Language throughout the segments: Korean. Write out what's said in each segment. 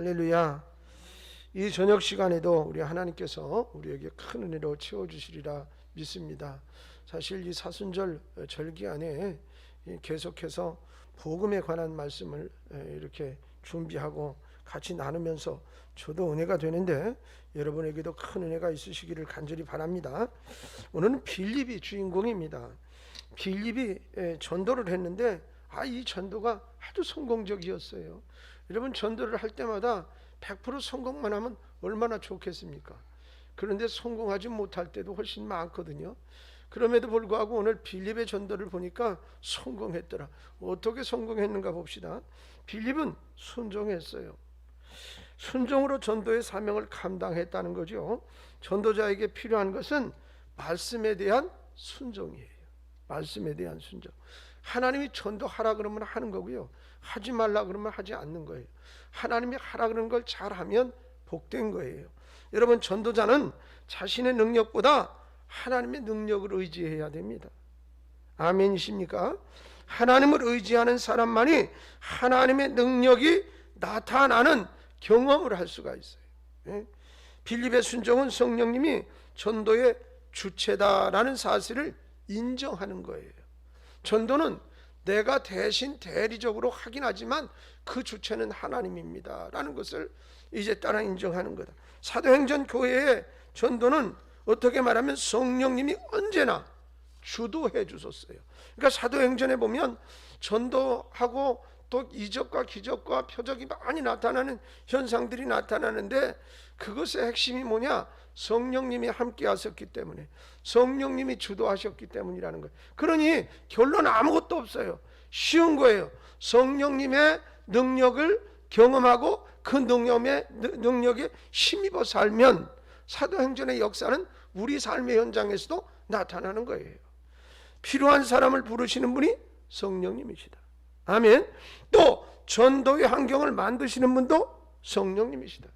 할렐루야. 이 저녁 시간에도 우리 하나님께서 우리에게 큰 은혜로 채워주시리라 믿습니다. 사실 이 사순절 절기 안에 계속해서 복음에 관한 말씀을 이렇게 준비하고 같이 나누면서 저도 은혜가 되는데 여러분에게도 큰 은혜가 있으시기를 간절히 바랍니다. 오늘은 빌립이 주인공입니다. 빌립이 전도를 했는데 이 전도가 아주 성공적이었어요. 여러분, 전도를 할 때마다 100% 성공만 하면 얼마나 좋겠습니까? 그런데 성공하지 못할 때도 훨씬 많거든요. 그럼에도 불구하고 오늘 빌립의 전도를 보니까 성공했더라. 어떻게 성공했는가 봅시다. 빌립은 순종했어요. 순종으로 전도의 사명을 감당했다는 거죠. 전도자에게 필요한 것은 말씀에 대한 순종이에요. 말씀에 대한 순종. 하나님이 전도하라 그러면 하는 거고요, 하지 말라 그러면 하지 않는 거예요. 하나님이 하라 그러는 걸 잘하면 복된 거예요. 여러분, 전도자는 자신의 능력보다 하나님의 능력을 의지해야 됩니다. 아멘이십니까? 하나님을 의지하는 사람만이 하나님의 능력이 나타나는 경험을 할 수가 있어요. 빌립의 순종은 성령님이 전도의 주체다라는 사실을 인정하는 거예요. 전도는 내가 대신 대리적으로 하긴 하지만 그 주체는 하나님입니다 라는 것을 이제 따라 인정하는 거다. 사도행전 교회의 전도는 어떻게 말하면 성령님이 언제나 주도해 주셨어요. 그러니까 사도행전에 보면 전도하고 또 이적과 기적과 표적이 많이 나타나는 현상들이 나타나는데 그것의 핵심이 뭐냐? 성령님이 함께 하셨기 때문에, 성령님이 주도하셨기 때문이라는 거예요. 그러니 결론 아무것도 없어요. 쉬운 거예요. 성령님의 능력을 경험하고 그 능력에 힘입어 살면 사도행전의 역사는 우리 삶의 현장에서도 나타나는 거예요. 필요한 사람을 부르시는 분이 성령님이시다. 아멘. 또 전도의 환경을 만드시는 분도 성령님이시다.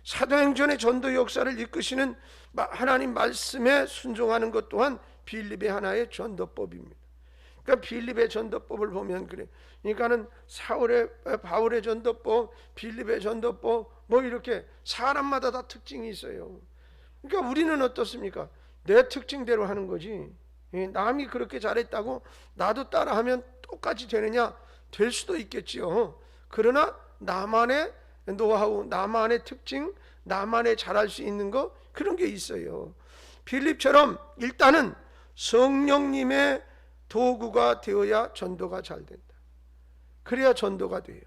사도행전의 전도 역사를 이끄시는 하나님 말씀에 순종하는 것 또한 빌립의 하나의 전도법입니다. 그러니까 빌립의 전도법을 보면 그래. 그러니까는 바울의 전도법, 빌립의 전도법, 뭐 이렇게 사람마다 다 특징이 있어요. 그러니까 우리는 어떻습니까? 내 특징대로 하는 거지. 남이 그렇게 잘했다고 나도 따라하면 똑같이 되느냐? 될 수도 있겠지요. 그러나 나만의 노하우, 나만의 특징, 나만의 잘할 수 있는 거, 그런 게 있어요. 빌립처럼 일단은 성령님의 도구가 되어야 전도가 잘 된다. 그래야 전도가 돼요.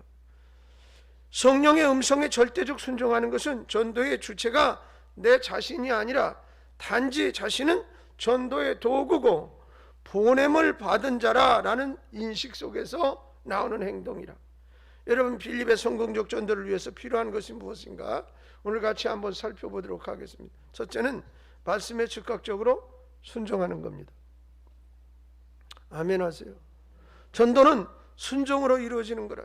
성령의 음성에 절대적 순종하는 것은 전도의 주체가 내 자신이 아니라 단지 자신은 전도의 도구고 보냄을 받은 자라라는 인식 속에서 나오는 행동이라. 여러분, 빌립의 성공적 전도를 위해서 필요한 것이 무엇인가? 오늘 같이 한번 살펴보도록 하겠습니다. 첫째는 말씀에 즉각적으로 순종하는 겁니다. 아멘 하세요. 전도는 순종으로 이루어지는 거라.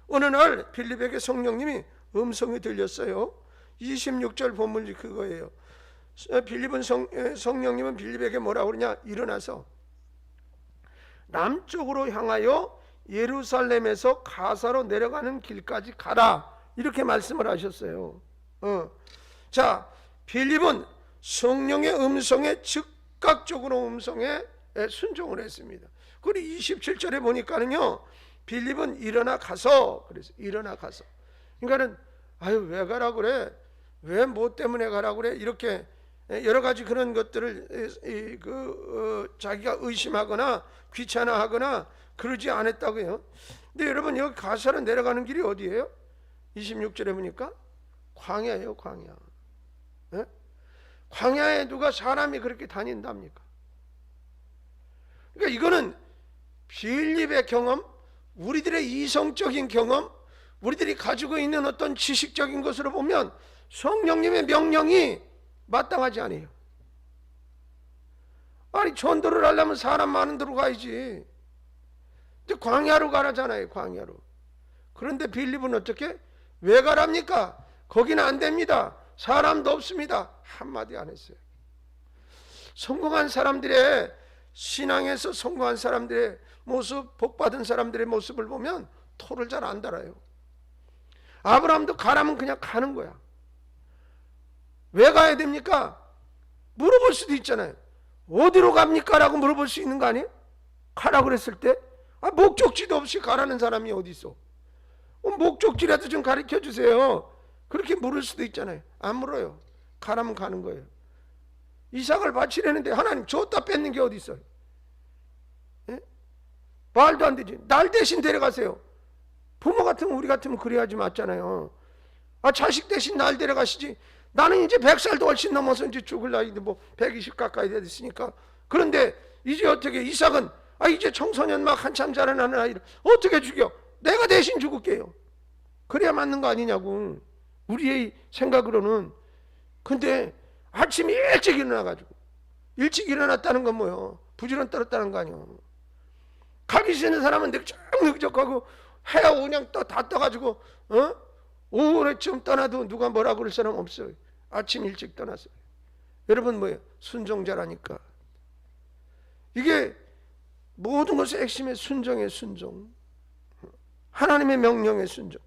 어느 날 빌립에게 성령님이 음성이 들렸어요. 26절 본문이 그거예요. 성령님은 빌립에게 뭐라고 그러냐? 일어나서 남쪽으로 향하여 예루살렘에서 가사로 내려가는 길까지 가라, 이렇게 말씀을 하셨어요. 자, 빌립은 성령의 음성에 즉각적으로 음성에 순종을 했습니다. 그리고 27절에 보니까는요, 빌립은 일어나 가서, 그래서 일어나 가서, 그러니까는 왜 가라 그래? 왜 뭐 때문에 가라 그래? 이렇게 여러 가지 그런 것들을 자기가 의심하거나 귀찮아하거나 그러지 않았다고요. 근데 여러분, 여기 가사로 내려가는 길이 어디예요? 26절에 보니까 광야예요. 광야. 네? 광야에 누가 사람이 그렇게 다닌답니까? 그러니까 이거는 빌립의 경험, 우리들의 이성적인 경험, 우리들이 가지고 있는 어떤 지식적인 것으로 보면 성령님의 명령이 마땅하지 않아요. 아니, 전도를 하려면 사람 많은 데로 가야지. 근데 광야로 가라잖아요. 광야로. 그런데 빌립은 어떻게? 왜 가랍니까? 거기는 안 됩니다. 사람도 없습니다. 한마디 안 했어요. 성공한 사람들의, 신앙에서 성공한 사람들의 모습, 복받은 사람들의 모습을 보면 토를 잘 안 달아요. 아브라함도 가라면 그냥 가는 거야. 왜 가야 됩니까? 물어볼 수도 있잖아요. 어디로 갑니까? 라고 물어볼 수 있는 거 아니에요? 가라 그랬을 때 목적지도 없이 가라는 사람이 어디 있어? 목적지라도 좀 가르쳐 주세요. 그렇게 물을 수도 있잖아요. 안 물어요. 가라면 가는 거예요. 이삭을 바치려는데 하나님 줬다 뺏는 게 어디 있어요? 예? 말도 안 되지. 날 대신 데려가세요. 부모 같으면 우리 같으면 그래야지 맞잖아요. 자식 대신 날 데려가시지. 나는 이제 100살도 훨씬 넘어서 이제 죽을 나이인데 120 가까이 됐으니까. 그런데 이제 어떻게 이삭은 이제 청소년 막 한참 자라나는 아이를 어떻게 죽여? 내가 대신 죽을게요. 그래야 맞는 거 아니냐고. 우리의 생각으로는. 근데 아침에 일찍 일어나가지고, 일찍 일어났다는 건 뭐요? 부지런 떨었다는 거 아니요. 가기 싫은 사람은 느적느적하고 해야 그냥 다 떠가지고 오후에쯤 떠나도 누가 뭐라고 그럴 사람 없어요. 아침 일찍 떠났어요. 여러분 뭐예요? 순종자라니까. 이게 모든 것의 핵심의 순종의 순종, 하나님의 명령의 순종.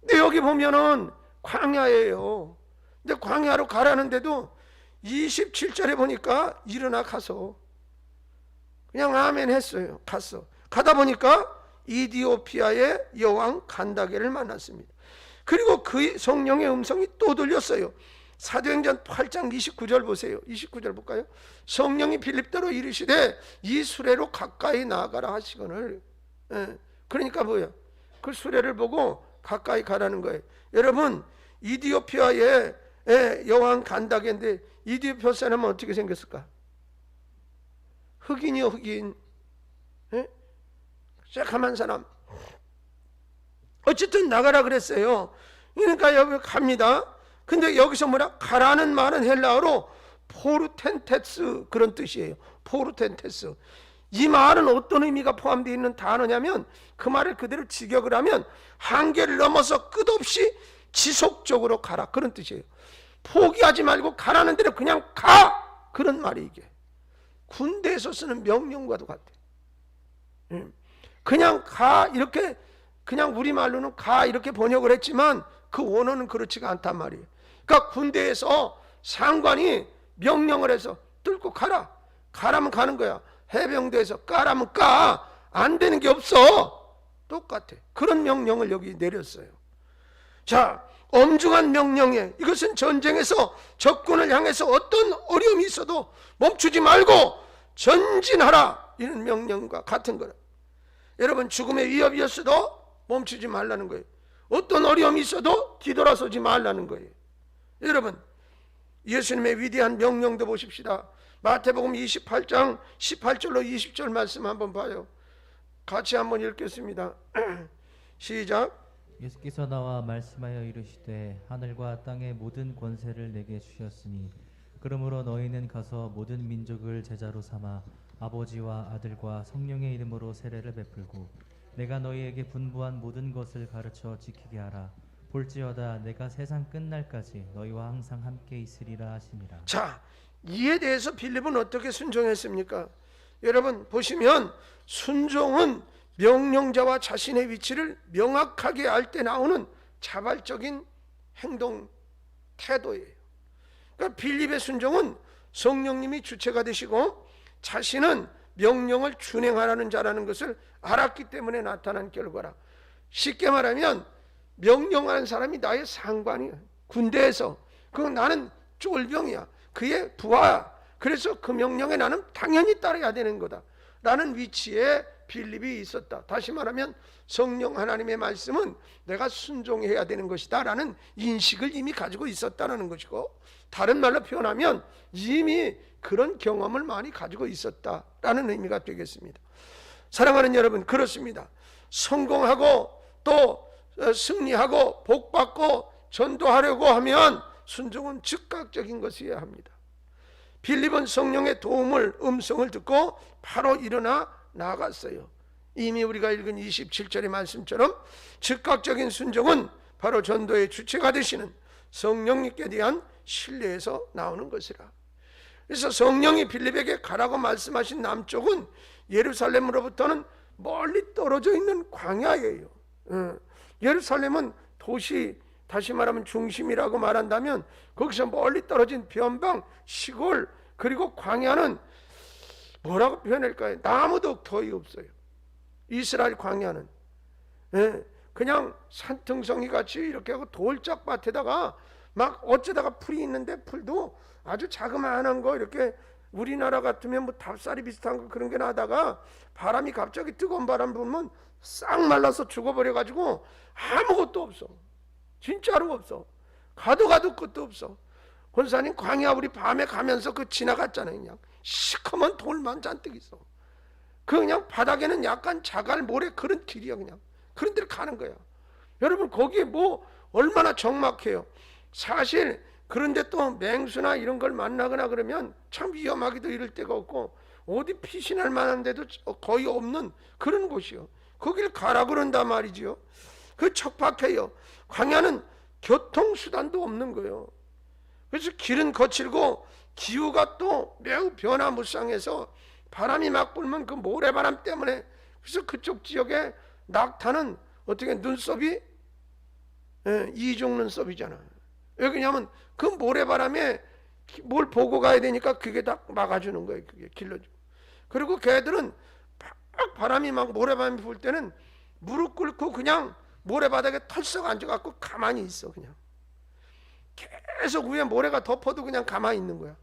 근데 여기 보면은 광야예요. 근데 광야로 가라는데도 27절에 보니까 일어나 가서 그냥 아멘 했어요. 갔어. 가다 보니까 이디오피아의 여왕 간다게를 만났습니다. 그리고 그 성령의 음성이 또 들렸어요. 사도행전 8장 29절 보세요. 29절 볼까요? 성령이 빌립더로 이르시되 이 수레로 가까이 나아가라 하시거늘. 그러니까 뭐예요? 그 수레를 보고 가까이 가라는 거예요. 여러분, 이디오피아의 여왕 간다게인데 이디오피아 사람은 어떻게 생겼을까? 흑인이요, 흑인. 새카만 사람. 어쨌든 나가라 그랬어요. 그러니까 여기 갑니다. 근데 여기서 뭐라? 가라는 말은 헬라어로 포르텐테스 그런 뜻이에요. 포르텐테스. 이 말은 어떤 의미가 포함되어 있는 단어냐면 그 말을 그대로 직역을 하면 한계를 넘어서 끝없이 지속적으로 가라 그런 뜻이에요. 포기하지 말고 가라는 대로 그냥 가 그런 말이 이게. 군대에서 쓰는 명령과도 같아. 그냥 가 이렇게 그냥 우리말로는 가 이렇게 번역을 했지만 그 원어는 그렇지가 않단 말이에요. 그러니까 군대에서 상관이 명령을 해서 뚫고 가라. 가라면 가는 거야. 해병대에서 까라면 까. 안 되는 게 없어. 똑같아. 그런 명령을 여기 내렸어요. 자, 엄중한 명령에 이것은 전쟁에서 적군을 향해서 어떤 어려움이 있어도 멈추지 말고 전진하라. 이런 명령과 같은 거라. 여러분, 죽음의 위협이었어도 멈추지 말라는 거예요. 어떤 어려움이 있어도 뒤돌아서지 말라는 거예요. 여러분, 예수님의 위대한 명령도 보십시다. 마태복음 28장 18절로 20절 말씀 한번 봐요. 같이 한번 읽겠습니다. 시작. 예수께서 나와 말씀하여 이르시되 하늘과 땅의 모든 권세를 내게 주셨으니 그러므로 너희는 가서 모든 민족을 제자로 삼아 아버지와 아들과 성령의 이름으로 세례를 베풀고 내가 너희에게 분부한 모든 것을 가르쳐 지키게 하라. 볼지어다 내가 세상 끝날까지 너희와 항상 함께 있으리라 하시니라. 자, 이에 대해서 빌립은 어떻게 순종했습니까? 여러분 보시면 순종은 명령자와 자신의 위치를 명확하게 알 때 나오는 자발적인 행동 태도예요. 그러니까 빌립의 순종은 성령님이 주체가 되시고 자신은 명령을 준행하라는 자라는 것을 알았기 때문에 나타난 결과라. 쉽게 말하면 명령하는 사람이 나의 상관이야. 군대에서 그건 나는 쫄병이야. 그의 부하야. 그래서 그 명령에 나는 당연히 따라야 되는 거다 라는 위치에 빌립이 있었다. 다시 말하면 성령 하나님의 말씀은 내가 순종해야 되는 것이다 라는 인식을 이미 가지고 있었다는 것이고, 다른 말로 표현하면 이미 그런 경험을 많이 가지고 있었다라는 의미가 되겠습니다. 사랑하는 여러분, 그렇습니다. 성공하고 또 승리하고 복받고 전도하려고 하면 순종은 즉각적인 것이어야 합니다. 빌립은 성령의 도움을 음성을 듣고 바로 일어나 나갔어요. 이미 우리가 읽은 27절의 말씀처럼 즉각적인 순종은 바로 전도의 주체가 되시는 성령님께 대한 신뢰에서 나오는 것이라. 그래서 성령이 빌립에게 가라고 말씀하신 남쪽은 예루살렘으로부터는 멀리 떨어져 있는 광야예요. 예루살렘은 도시, 다시 말하면 중심이라고 말한다면 거기서 멀리 떨어진 변방, 시골, 그리고 광야는 뭐라고 표현할까요? 나무도 거의 없어요. 이스라엘 광야는 그냥 산등성이 같이 이렇게 하고 돌짝밭에다가 막 어쩌다가 풀이 있는데 풀도 아주 자그마한 거, 이렇게 우리나라 같으면 뭐 답사리 비슷한 거 그런 게 나다가 바람이 갑자기 뜨거운 바람 불면 싹 말라서 죽어버려가지고 아무것도 없어. 진짜로 없어. 가도 끝도 없어. 권사님, 광야 우리 밤에 가면서 그 지나갔잖아요. 그냥 시커먼 돌만 잔뜩 있어. 그 그냥 바닥에는 약간 자갈 모래 그런 길이야. 그냥 그런 데를 가는 거야. 여러분, 거기에 뭐 얼마나 적막해요. 사실 그런데 또 맹수나 이런 걸 만나거나 그러면 참 위험하기도 이럴 데가 없고, 어디 피신할 만한 데도 거의 없는 그런 곳이요. 거길 가라 그런단 말이지요. 그 척박해요. 광야는 교통수단도 없는 거예요. 그래서 길은 거칠고 기후가 또 매우 변화무쌍해서 바람이 막 불면 그 모래바람 때문에, 그래서 그쪽 지역에 낙타는 어떻게 눈썹이 이중 눈썹이잖아. 왜 그러냐면 그 모래바람에 뭘 보고 가야 되니까 그게 다 막아주는 거예요. 그게 길러주고. 그리고 걔들은 막 바람이 막 모래바람이 불 때는 무릎 꿇고 그냥 모래바닥에 털썩 앉아갖고 가만히 있어. 그냥 계속 위에 모래가 덮어도 그냥 가만히 있는 거야.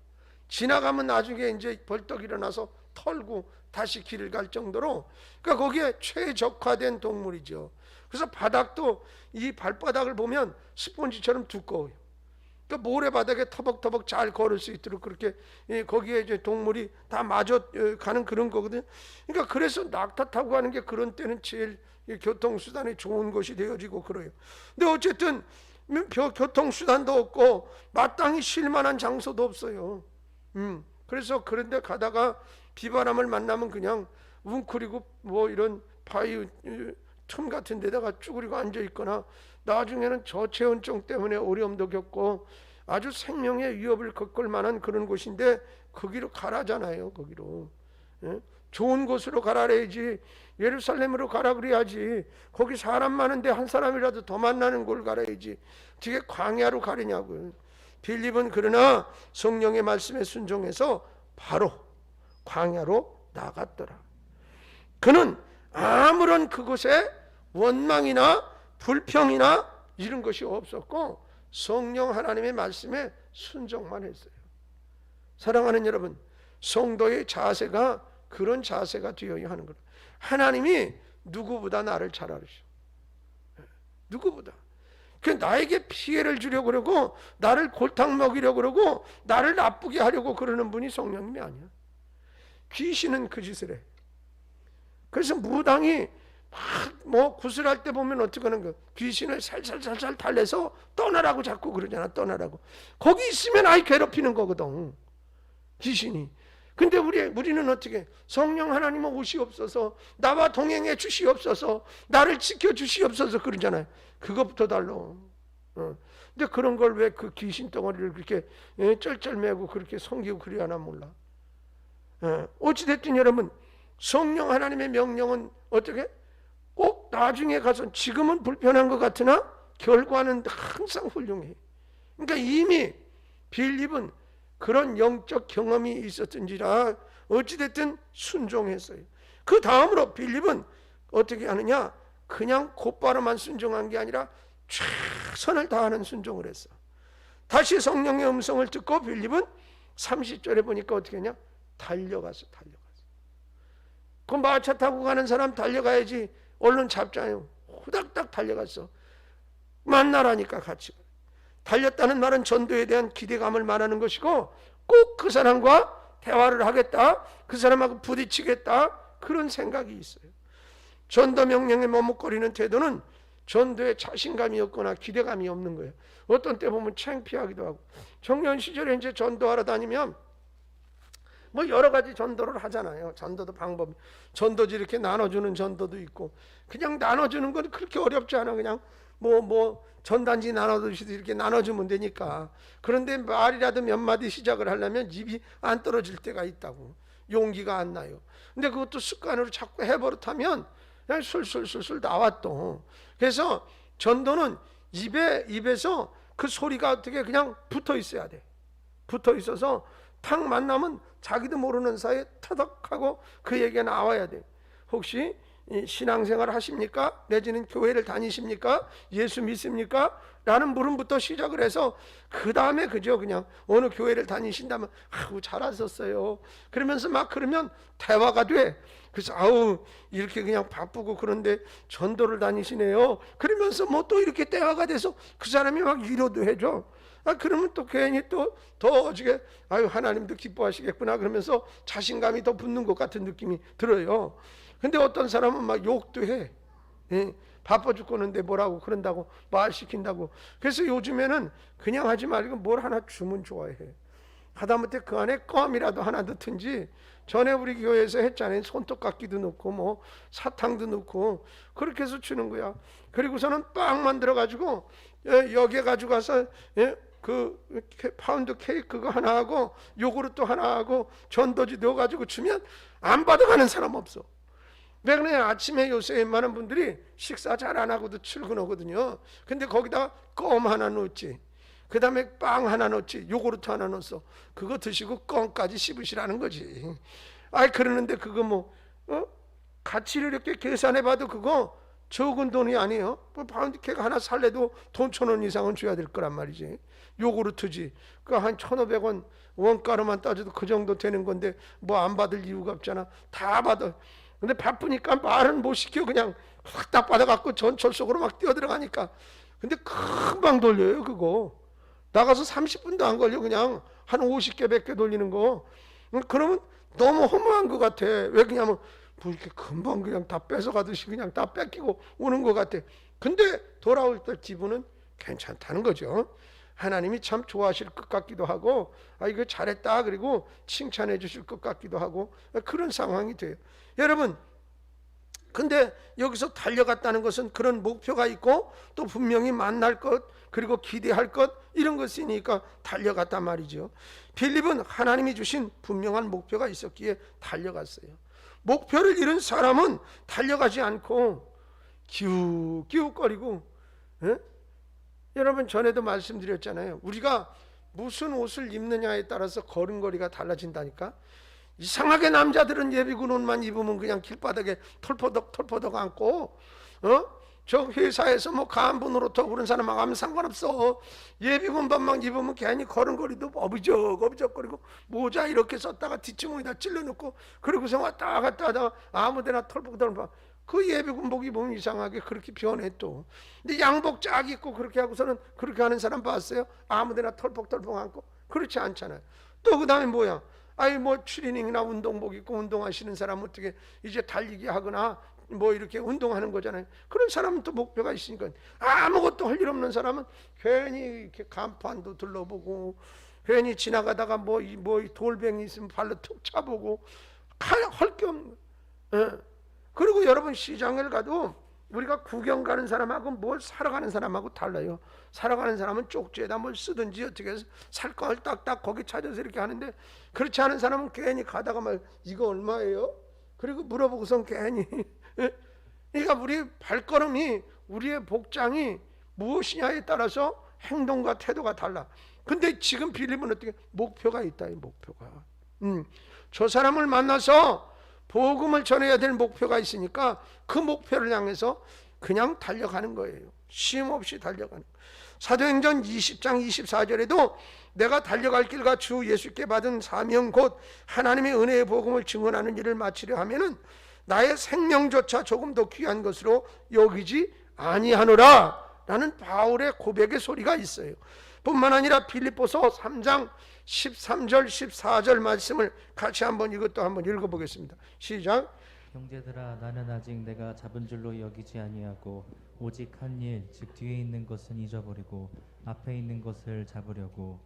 지나가면 나중에 이제 벌떡 일어나서 털고 다시 길을 갈 정도로, 그러니까 거기에 최적화된 동물이죠. 그래서 바닥도 이 발바닥을 보면 스펀지처럼 두꺼워요. 그러니까 모래바닥에 터벅터벅 잘 걸을 수 있도록 그렇게 거기에 이제 동물이 다 맞아 가는 그런 거거든요. 그러니까 그래서 낙타 타고 가는 게 그런 때는 제일 교통수단이 좋은 것이 되어지고 그래요. 근데 어쨌든 교통수단도 없고 마땅히 쉴 만한 장소도 없어요. 그래서 그런데 가다가 비바람을 만나면 그냥 웅크리고 뭐 이런 바위 틈 같은 데다가 쭈그리고 앉아 있거나, 나중에는 저체온증 때문에 어려움도 겪고 아주 생명의 위협을 겪을 만한 그런 곳인데 거기로 가라잖아요. 거기로 좋은 곳으로 가라 그래야지. 예루살렘으로 가라 그래야지. 거기 사람 많은데 한 사람이라도 더 만나는 곳을 가라야지. 어떻게 광야로 가느냐고요. 빌립은 그러나 성령의 말씀에 순종해서 바로 광야로 나갔더라. 그는 아무런 그곳에 원망이나 불평이나 이런 것이 없었고 성령 하나님의 말씀에 순종만 했어요. 사랑하는 여러분, 성도의 자세가 그런 자세가 되어야 하는 거예요. 하나님이 누구보다 나를 잘 알으셔. 누구보다. 그 나에게 피해를 주려고 그러고 나를 골탕 먹이려고 그러고 나를 나쁘게 하려고 그러는 분이 성령님이 아니야. 귀신은 그 짓을 해. 그래서 무당이 뭐 구슬할 때 보면 어떻게 하는 거야? 귀신을 살살 달래서 떠나라고 자꾸 그러잖아. 떠나라고. 거기 있으면 아이 괴롭히는 거거든, 귀신이. 근데 우리는 어떻게? 성령 하나님은 오시옵소서, 나와 동행해 주시옵소서, 나를 지켜 주시옵소서 그러잖아요. 그것부터 달라. 근데 그런 걸 왜 그 귀신 덩어리를 그렇게 쩔쩔매고 그렇게 섬기고 그래야 하나 몰라. 어찌됐든 여러분, 성령 하나님의 명령은 어떻게? 꼭 나중에 가서, 지금은 불편한 것 같으나 결과는 항상 훌륭해. 그러니까 이미 빌립은 그런 영적 경험이 있었던지라 어찌됐든 순종했어요. 그 다음으로 빌립은 어떻게 하느냐? 그냥 곧바로만 순종한 게 아니라 최선을 다하는 순종을 했어. 다시 성령의 음성을 듣고 빌립은 30절에 보니까 어떻게 하냐? 달려갔어. 그 마차 타고 가는 사람 달려가야지 얼른 잡잖아요. 후닥닥 달려갔어. 만나라니까 같이. 달렸다는 말은 전도에 대한 기대감을 말하는 것이고, 꼭 그 사람과 대화를 하겠다, 그 사람하고 부딪히겠다, 그런 생각이 있어요. 전도 명령에 머뭇거리는 태도는 전도에 자신감이 없거나 기대감이 없는 거예요. 어떤 때 보면 창피하기도 하고. 청년 시절에 이제 전도하러 다니면 뭐 여러 가지 전도를 하잖아요. 전도도 방법, 전도지 이렇게 나눠주는 전도도 있고, 그냥 나눠주는 건 그렇게 어렵지 않아. 그냥 뭐 전단지 나눠주시듯이 이렇게 나눠주면 되니까. 그런데 말이라도 몇 마디 시작을 하려면 입이 안 떨어질 때가 있다고. 용기가 안 나요. 근데 그것도 습관으로 자꾸 해버릇하면 그냥 술술 나와 또. 그래서 전도는 입에서 그 소리가 어떻게 그냥 붙어 있어야 돼. 붙어 있어서 탁 만나면 자기도 모르는 사이에 터덕하고 그 얘기가 나와야 돼. 혹시 신앙생활 하십니까? 내지는 교회를 다니십니까? 예수 믿습니까? 라는 물음부터 시작을 해서 그 다음에 그죠, 그냥 어느 교회를 다니신다면 아우 잘하셨어요 그러면서 막 그러면 대화가 돼. 그래서 아우 이렇게 그냥 바쁘고 그런데 전도를 다니시네요 그러면서 뭐 또 이렇게 대화가 돼서 그 사람이 막 위로도 해줘. 그러면 또 괜히 또 더 어지게 아유 하나님도 기뻐하시겠구나 그러면서 자신감이 더 붙는 것 같은 느낌이 들어요. 근데 어떤 사람은 막 욕도 해. 예, 바빠 죽겠는데 뭐라고 그런다고 말 시킨다고. 그래서 요즘에는 그냥 하지 말고 뭘 하나 주면 좋아해. 하다못해 그 안에 껌이라도 하나 넣든지. 전에 우리 교회에서 했잖아요. 손톱깎이도 넣고 뭐 사탕도 넣고 그렇게 해서 주는 거야. 그리고서는 빵 만들어 가지고 여기에 가지고 가서 그 파운드 케이크 그거 하나 하고 요구르트 하나 하고 전도지 넣어 가지고 주면 안 받아가는 사람 없어. 왜 그래? 아침에 요새 웬만한 분들이 식사 잘 안 하고도 출근하거든요. 근데 거기다 껌 하나 넣었지, 그 다음에 빵 하나 넣었지, 요구르트 하나 넣었어. 그거 드시고 껌까지 씹으시라는 거지. 그러는데 그거 뭐 가치를 이렇게 계산해봐도 그거 적은 돈이 아니에요. 뭐 파운드 케이크 하나 살래도 돈 1,000원 이상은 줘야 될 거란 말이지. 요구르트지 그 한 1,500원 원가로만 따져도 그 정도 되는 건데 뭐 안 받을 이유가 없잖아. 다 받아. 근데 바쁘니까 말은 못 시켜. 그냥 확 딱 받아갖고 전철 속으로 막 뛰어들어가니까. 근데 금방 돌려요 그거. 나가서 30분도 안 걸려. 그냥 한 50개 100개 돌리는 거. 그러면 너무 허무한 것 같아. 왜 그러냐면 뭐 이렇게 금방 그냥 다 뺏어가듯이 그냥 다 뺏기고 오는 것 같아. 근데 돌아올 때 기분은 괜찮다는 거죠. 하나님이 참 좋아하실 것 같기도 하고 이거 잘했다 그리고 칭찬해 주실 것 같기도 하고 그런 상황이 돼요. 여러분, 근데 여기서 달려갔다는 것은 그런 목표가 있고 또 분명히 만날 것 그리고 기대할 것 이런 것이니까 달려갔단 말이죠. 빌립은 하나님이 주신 분명한 목표가 있었기에 달려갔어요. 목표를 잃은 사람은 달려가지 않고 기웃기웃거리고 여러분 전에도 말씀드렸잖아요. 우리가 무슨 옷을 입느냐에 따라서 걸음걸이가 달라진다니까. 이상하게 남자들은 예비군 옷만 입으면 그냥 길바닥에 털퍼덕 앉고 저 회사에서 뭐 간부노로 더 그런 사람하고 하면 상관없어. 예비군 반만 입으면 괜히 걸음걸이도 어비적거리고 모자 이렇게 썼다가 뒷주머니에다 찔러놓고 그러고서 왔다 갔다 하다가 아무데나 털퍼덕 그 예비군복 입으면 이상하게 그렇게 변해 또. 근데 양복 쫙 입고 그렇게 하고서는 그렇게 하는 사람 봤어요? 아무데나 털퍽 앉고 그렇지 않잖아요. 또 그 다음에 뭐야? 뭐 추리닝이나 운동복 입고 운동하시는 사람은 어떻게 이제 달리기 하거나 뭐 이렇게 운동하는 거잖아요. 그런 사람은 또 목표가 있으니까. 아무것도 할 일 없는 사람은 괜히 이렇게 간판도 둘러보고 괜히 지나가다가 뭐 돌뱅이 있으면 발로 툭 차보고 할 게 없는 거예요. 그리고 여러분 시장을 가도 우리가 구경 가는 사람하고 뭘 사러 가는 사람하고 달라요. 사러 가는 사람은 쪽지에다 뭘 쓰든지 어떻게 해서 살 걸 딱딱 거기 찾아서 이렇게 하는데 그렇지 않은 사람은 괜히 가다가 말 이거 얼마예요? 그리고 물어보고선 괜히 그러니까 우리 발걸음이 우리의 복장이 무엇이냐에 따라서 행동과 태도가 달라. 근데 지금 빌립은 어떻게 목표가 있다. 이 목표가 저 사람을 만나서 복음을 전해야 될 목표가 있으니까 그 목표를 향해서 그냥 달려가는 거예요. 쉼 없이 달려가는 거예요. 사도행전 20장 24절에도 내가 달려갈 길과 주 예수께 받은 사명 곧 하나님의 은혜의 복음을 증언하는 일을 마치려 하면은 나의 생명조차 조금 더 귀한 것으로 여기지 아니하노라 라는 바울의 고백의 소리가 있어요. 뿐만 아니라 빌립보서 3장 13절 14절 말씀을 같이 한번 이것도 한번 읽어보겠습니다. 시작. 형제들아 나는 아직 내가 잡은 줄로 여기지 아니하고 오직 한 일 즉 뒤에 있는 것은 잊어버리고 앞에 있는 것을 잡으려고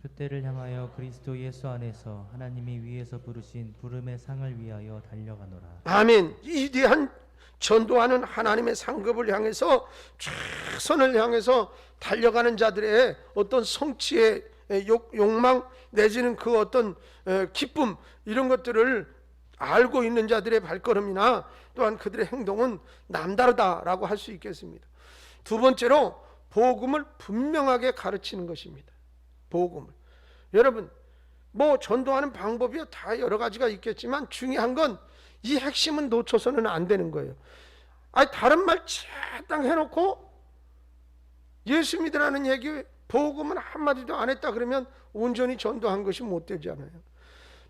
표대를 향하여 그리스도 예수 안에서 하나님이 위에서 부르신 부름의 상을 위하여 달려가노라. 아멘. 위대한 전도하는 하나님의 상급을 향해서 최선을 향해서 달려가는 자들의 어떤 성취의 욕망 내지는 그 어떤 기쁨 이런 것들을 알고 있는 자들의 발걸음이나 또한 그들의 행동은 남다르다라고 할 수 있겠습니다. 두 번째로 복음을 분명하게 가르치는 것입니다. 복음을. 여러분, 뭐 전도하는 방법이 다 여러 가지가 있겠지만 중요한 건 이 핵심은 놓쳐서는 안 되는 거예요. 아니, 다른 말 쫙 해놓고 예수 믿으라는 얘기, 복음은 한마디도 안 했다 그러면 온전히 전도한 것이 못 되잖아요.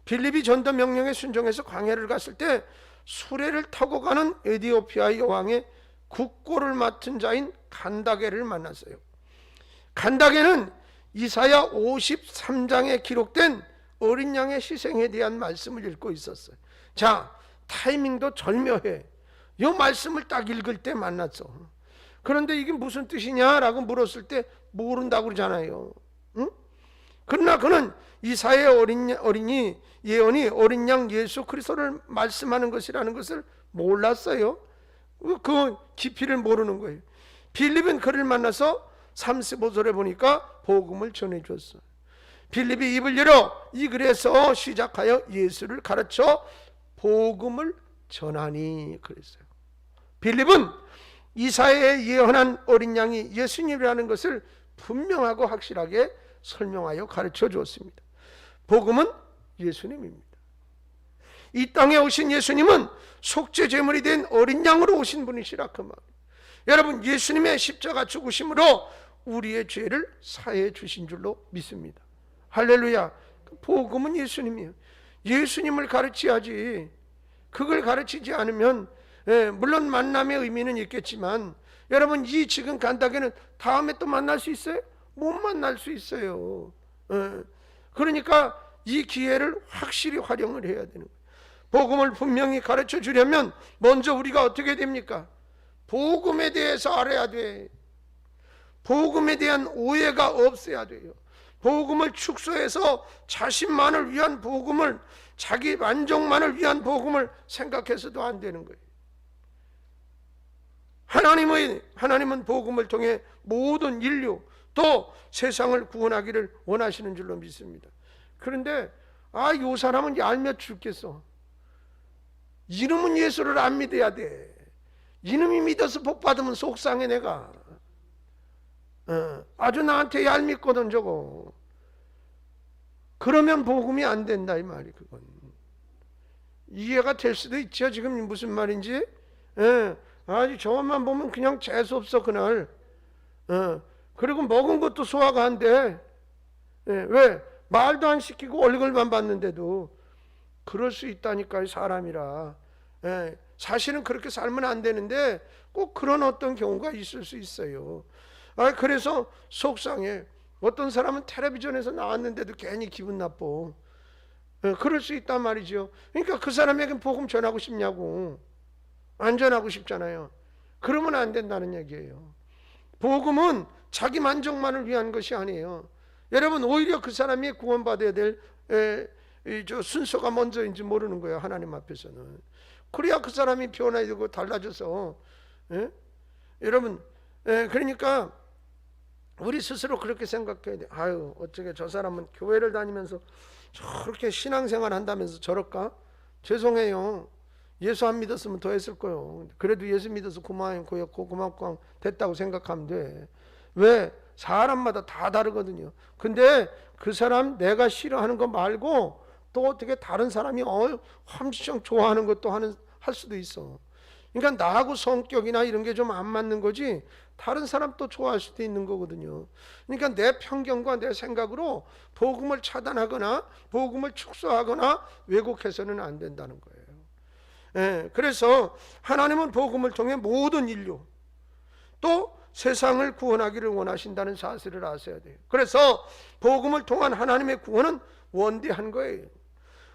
빌립이 전도 명령에 순종해서 광야를 갔을 때 수레를 타고 가는 에디오피아 여왕의 국고를 맡은 자인 간다게를 만났어요. 간다게는 이사야 53장에 기록된 어린 양의 희생에 대한 말씀을 읽고 있었어요. 자, 타이밍도 절묘해. 이 말씀을 딱 읽을 때 만났어. 그런데 이게 무슨 뜻이냐라고 물었을 때 모른다고 그러잖아요. 응? 그러나 그는 이사야의 어린이 예언이 어린 양 예수 그리스도를 말씀하는 것이라는 것을 몰랐어요. 그 깊이를 모르는 거예요. 빌립은 그를 만나서 35절에 보니까 복음을 전해줬어. 빌립이 입을 열어 이 글에서 시작하여 예수를 가르쳐 복음을 전하니 그랬어요. 빌립은 이사야의 예언한 어린 양이 예수님이라는 것을 분명하고 확실하게 설명하여 가르쳐 주었습니다. 복음은 예수님입니다. 이 땅에 오신 예수님은 속죄 제물이 된 어린 양으로 오신 분이시라 그 말. 여러분, 예수님의 십자가 죽으심으로 우리의 죄를 사해 주신 줄로 믿습니다. 할렐루야. 복음은 예수님이에요. 예수님을 가르쳐야지. 그걸 가르치지 않으면 물론 만남의 의미는 있겠지만 여러분, 이 지금 간다게는 다음에 또 만날 수 있어요? 못 만날 수 있어요. 그러니까 이 기회를 확실히 활용을 해야 되는 거예요. 복음을 분명히 가르쳐 주려면 먼저 우리가 어떻게 됩니까? 복음에 대해서 알아야 돼. 복음에 대한 오해가 없어야 돼요. 복음을 축소해서 자신만을 위한 복음을, 자기 만족만을 위한 복음을 생각해서도 안 되는 거예요. 하나님은 복음을 통해 모든 인류 또 세상을 구원하기를 원하시는 줄로 믿습니다. 그런데 요 사람은 얄며 죽겠어. 이놈은 예수를 안 믿어야 돼. 이놈이 믿어서 복 받으면 속상해 내가. 아주 나한테 얄밉거든 저거. 그러면 복음이 안 된다 이 말이. 그건 이해가 될 수도 있죠. 지금 무슨 말인지. 아주 저것만 보면 그냥 재수없어 그날. 그리고 먹은 것도 소화가 안 돼. 왜? 말도 안 시키고 얼굴만 봤는데도. 그럴 수 있다니까요, 사람이라. 사실은 그렇게 살면 안 되는데 꼭 그런 어떤 경우가 있을 수 있어요. 그래서 속상해. 어떤 사람은 텔레비전에서 나왔는데도 괜히 기분 나빠. 그럴 수 있단 말이죠. 그러니까 그 사람에게 복음 전하고 싶냐고. 안 전하고 싶잖아요. 그러면 안 된다는 얘기예요. 복음은 자기 만족만을 위한 것이 아니에요. 여러분, 오히려 그 사람이 구원받아야 될 순서가 먼저인지 모르는 거예요, 하나님 앞에서는. 그래야 그 사람이 변화되고 달라져서. 여러분, 그러니까 우리 스스로 그렇게 생각해야 돼. 어쩌게 저 사람은 교회를 다니면서 저렇게 신앙생활 한다면서 저럴까? 죄송해요. 예수 안 믿었으면 더 했을 거예요. 그래도 예수 믿어서 고맙고 됐다고 생각하면 돼. 왜? 사람마다 다 다르거든요. 근데 그 사람 내가 싫어하는 거 말고 또 어떻게 다른 사람이 엄청 좋아하는 것도 할 수도 있어. 그러니까 나하고 성격이나 이런 게 좀 안 맞는 거지 다른 사람 또 좋아할 수도 있는 거거든요. 그러니까 내 편견과 내 생각으로 복음을 차단하거나 복음을 축소하거나 왜곡해서는 안 된다는 거예요. 그래서 하나님은 복음을 통해 모든 인류 또 세상을 구원하기를 원하신다는 사실을 아셔야 돼요. 그래서 복음을 통한 하나님의 구원은 원대한 거예요.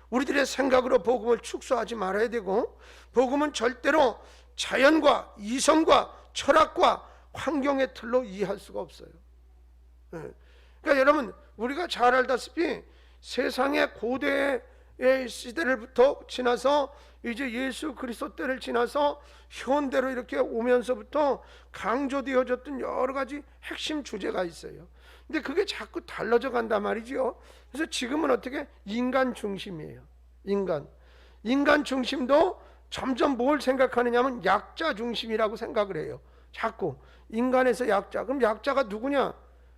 우리들의 생각으로 복음을 축소하지 말아야 되고, 복음은 절대로 자연과 이성과 철학과 환경의 틀로 이해할 수가 없어요. 그러니까 여러분, 우리가 잘 알다시피 세상의 고대의 시대를부터 지나서 이제 예수 그리스도 때를 지나서 현대로 이렇게 오면서부터 강조되어졌던 여러 가지 핵심 주제가 있어요. 근데 그게 자꾸 달라져 간단 말이죠. 그래서 지금은 어떻게 인간 중심이에요. 인간 중심도 점점 뭘 생각하느냐면 약자 중심이라고 생각을 해요. 자꾸 인간에서 약자. 그럼 약자가 누구냐?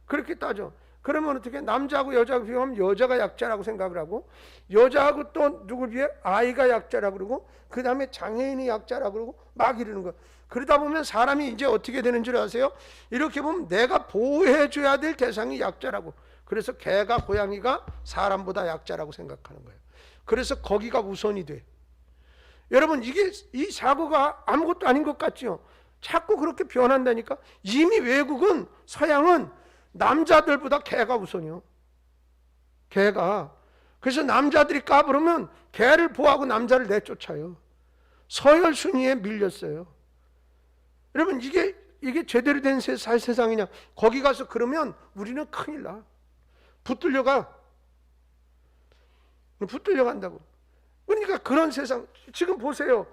그렇게 따져. 그러면 어떻게 남자하고 여자하고 비교하면 여자가 약자라고 생각을 하고, 여자하고 또 누굴 비해 아이가 약자라고 그러고, 그 다음에 장애인이 약자라고 그러고 막 이러는 거야. 그러다 보면 사람이 이제 어떻게 되는 줄 아세요? 이렇게 보면 내가 보호해줘야 될 대상이 약자라고. 그래서 개가 고양이가 사람보다 약자라고 생각하는 거예요. 그래서 거기가 우선이 돼. 여러분, 이게 이 사고가 아무것도 아닌 것 같죠? 자꾸 그렇게 변한다니까. 이미 외국은, 서양은 남자들보다 개가 우선이요. 개가. 그래서 남자들이 까부르면 개를 보호하고 남자를 내쫓아요. 서열 순위에 밀렸어요. 여러분, 이게 제대로 된 세상이냐? 거기 가서 그러면 우리는 큰일 나. 붙들려간다고. 그러니까 그런 세상, 지금 보세요.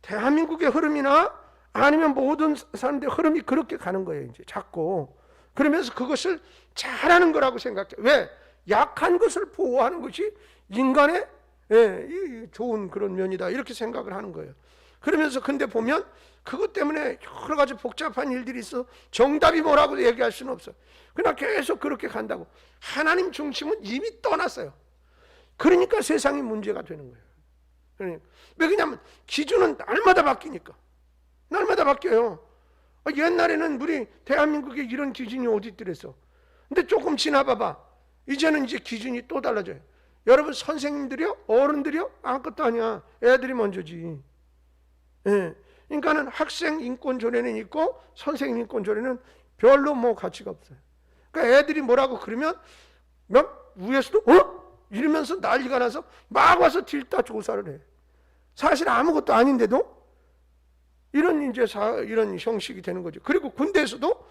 대한민국의 흐름이나 아니면 모든 사람들의 흐름이 그렇게 가는 거예요, 이제 자꾸. 그러면서 그것을 잘하는 거라고 생각해. 왜? 약한 것을 보호하는 것이 인간의 좋은 그런 면이다, 이렇게 생각을 하는 거예요. 그러면서 근데 보면 그것 때문에 여러 가지 복잡한 일들이 있어. 정답이 뭐라고 얘기할 수는 없어. 그러나 계속 그렇게 간다고. 하나님 중심은 이미 떠났어요. 그러니까 세상이 문제가 되는 거예요. 그러니까. 왜 그러냐면 기준은 날마다 바뀌니까. 날마다 바뀌어요. 옛날에는 우리 대한민국에 이런 기준이 어디 있더랬어. 근데 조금 지나봐봐. 이제는 이제 기준이 또 달라져요. 여러분, 선생님들이요? 어른들이요? 아무것도 아니야. 애들이 먼저지. 예. 그러니까는 학생 인권 조례는 있고 선생님 인권 조례는 별로 뭐 가치가 없어요. 그러니까 애들이 뭐라고 그러면 위에서도 이러면서 난리가 나서 막 와서 딜다 조사를 해. 사실 아무것도 아닌데도 이런 이런 형식이 되는 거죠. 그리고 군대에서도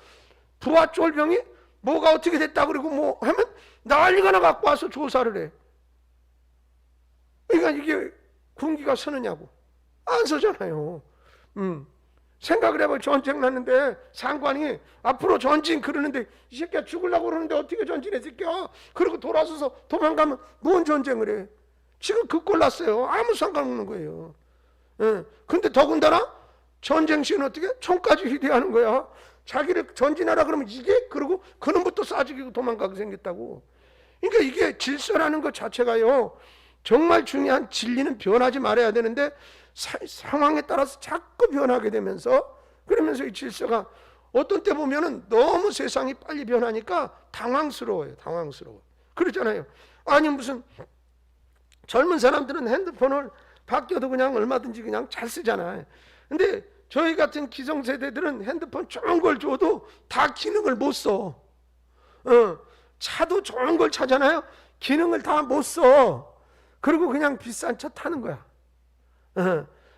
부하 쫄병이 뭐가 어떻게 됐다 그러고 뭐 하면 난리가 나 갖고 와서 조사를 해. 그러니까 이게 군기가 서느냐고. 안 서잖아요. 생각을 해봐. 전쟁 났는데 상관이 앞으로 전진 그러는데 이 새끼야 죽으려고 그러는데 어떻게 전진해 새끼야. 그리고 돌아서서 도망가면 뭔 전쟁을 해. 지금 그 꼴 났어요. 아무 상관없는 거예요. 근데 더군다나 전쟁 시에는 어떻게? 총까지 휴대하는 거야. 자기를 전진하라 그러면 이게 그러고 그놈부터 쏴죽이고 도망가게 생겼다고. 그러니까 이게 질서라는 것 자체가요, 정말 중요한 진리는 변하지 말아야 되는데 상황에 따라서 자꾸 변하게 되면서, 그러면서 이 질서가 어떤 때 보면은 너무 세상이 빨리 변하니까 당황스러워요. 당황스러워. 그러잖아요. 아니 무슨 젊은 사람들은 핸드폰을 바뀌어도 그냥 얼마든지 그냥 잘 쓰잖아요. 근데 저희 같은 기성세대들은 핸드폰 좋은 걸 줘도 다 기능을 못 써. 차도 좋은 걸 차잖아요. 기능을 다 못 써. 그리고 그냥 비싼 차 타는 거야.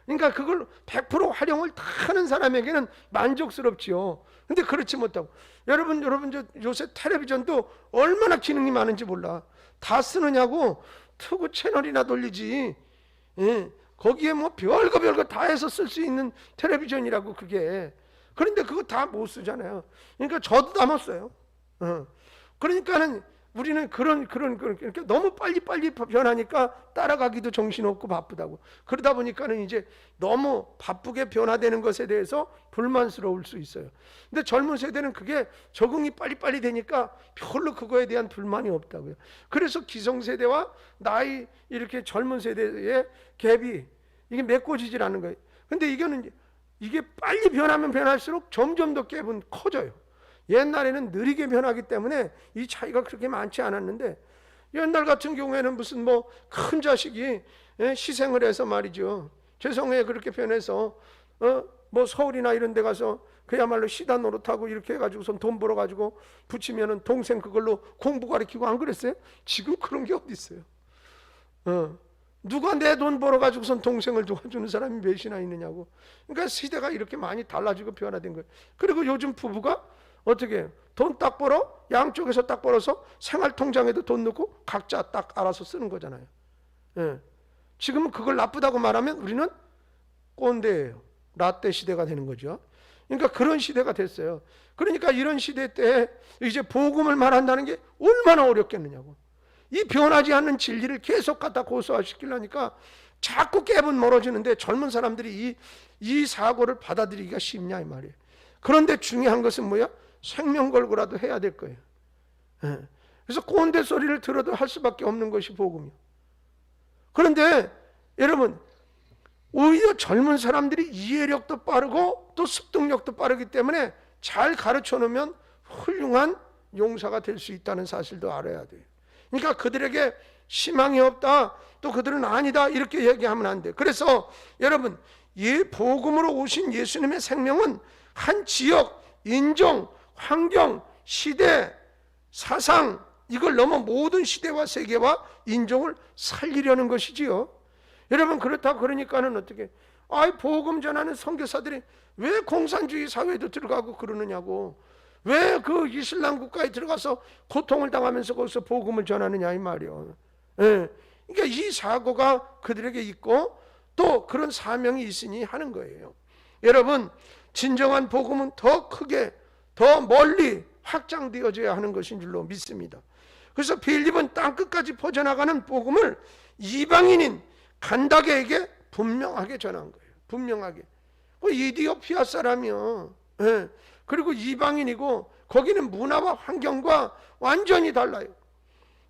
그러니까 그걸 100% 활용을 다 하는 사람에게는 만족스럽지요. 근데 그렇지 못하고. 여러분 요새 텔레비전도 얼마나 기능이 많은지 몰라. 다 쓰느냐고 투구 채널이나 돌리지. 거기에 뭐 별거 다 해서 쓸 수 있는 텔레비전이라고 그게. 그런데 그거 다 못 쓰잖아요. 그러니까 저도 다 못 써요. 그러니까는 우리는 그러니까 너무 빨리 변하니까 따라가기도 정신없고 바쁘다고. 그러다 보니까는 이제 너무 바쁘게 변화되는 것에 대해서 불만스러울 수 있어요. 근데 젊은 세대는 그게 적응이 빨리 되니까 별로 그거에 대한 불만이 없다고요. 그래서 기성세대와 나이 이렇게 젊은 세대의 갭이 이게 메꿔지질 않는 거예요. 근데 이게 빨리 변하면 변할수록 점점 더 갭은 커져요. 옛날에는 느리게 변하기 때문에 이 차이가 그렇게 많지 않았는데, 옛날 같은 경우에는 무슨 뭐 큰 자식이 희생을 해서 말이죠. 죄송해요. 그렇게 변해서 뭐 서울이나 이런 데 가서 그야말로 시다 노릇하고 이렇게 해가지고선 돈 벌어가지고 붙이면은 동생 그걸로 공부 가르치고 안 그랬어요? 지금 그런 게 어디 있어요? 누가 내 돈 벌어가지고선 동생을 도와주는 사람이 몇이나 있느냐고. 그러니까 시대가 이렇게 많이 달라지고 변화된 거예요. 그리고 요즘 부부가 어떻게 해요? 돈 딱 벌어? 양쪽에서 딱 벌어서 생활통장에도 돈 넣고 각자 딱 알아서 쓰는 거잖아요. 지금은 그걸 나쁘다고 말하면 우리는 꼰대예요. 라떼 시대가 되는 거죠. 그러니까 그런 시대가 됐어요. 그러니까 이런 시대 때 이제 복음을 말한다는 게 얼마나 어렵겠느냐고. 이 변하지 않는 진리를 계속 갖다 고소화시키려니까 자꾸 갭은 멀어지는데 젊은 사람들이 이 사고를 받아들이기가 쉽냐 이 말이에요. 그런데 중요한 것은 뭐야? 생명 걸고라도 해야 될 거예요. 그래서 꼰대 소리를 들어도 할 수밖에 없는 것이 복음이요. 그런데 여러분, 오히려 젊은 사람들이 이해력도 빠르고 또 습득력도 빠르기 때문에 잘 가르쳐 놓으면 훌륭한 용사가 될 수 있다는 사실도 알아야 돼요. 그러니까 그들에게 희망이 없다, 또 그들은 아니다, 이렇게 얘기하면 안 돼요. 그래서 여러분, 복음으로 오신 예수님의 생명은 한 지역, 인종, 환경, 시대, 사상, 이걸 넘어 모든 시대와 세계와 인종을 살리려는 것이지요. 여러분, 그렇다 그러니까는 어떻게, 복음 전하는 선교사들이 왜 공산주의 사회도 들어가고 그러느냐고, 왜 그 이슬람 국가에 들어가서 고통을 당하면서 거기서 복음을 전하느냐 이 말이요. 그러니까 이 사고가 그들에게 있고 또 그런 사명이 있으니 하는 거예요. 여러분, 진정한 복음은 더 크게, 더 멀리 확장되어져야 하는 것인 줄로 믿습니다. 그래서 빌립은 땅끝까지 퍼져나가는 복음을 이방인인 간다게에게 분명하게 전한 거예요. 분명하게. 이디오피아 사람이요. 그리고 이방인이고 거기는 문화와 환경과 완전히 달라요.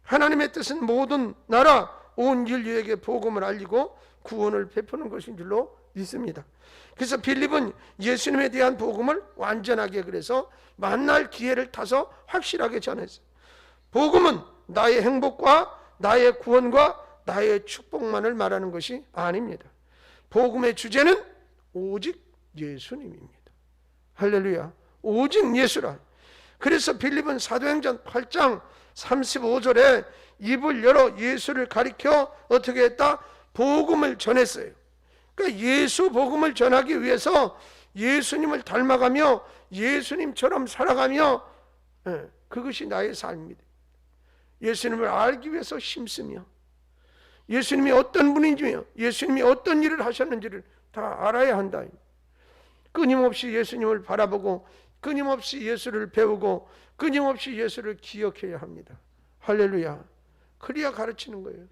하나님의 뜻은 모든 나라, 온 인류에게 복음을 알리고 구원을 베푸는 것인 줄로 믿습니다. 그래서 빌립은 예수님에 대한 복음을 완전하게, 그래서 만날 기회를 타서 확실하게 전했어요. 복음은 나의 행복과 나의 구원과 나의 축복만을 말하는 것이 아닙니다. 복음의 주제는 오직 예수님입니다. 할렐루야. 오직 예수라. 그래서 빌립은 사도행전 8장 35절에 입을 열어 예수를 가리켜 어떻게 했다? 복음을 전했어요. 그러니까 예수 복음을 전하기 위해서 예수님을 닮아가며 예수님처럼 살아가며, 그것이 나의 삶입니다. 예수님을 알기 위해서 힘쓰며, 예수님이 어떤 분인지며 예수님이 어떤 일을 하셨는지를 다 알아야 한다. 끊임없이 예수님을 바라보고 끊임없이 예수를 배우고 끊임없이 예수를 기억해야 합니다. 할렐루야. 그래야 가르치는 거예요.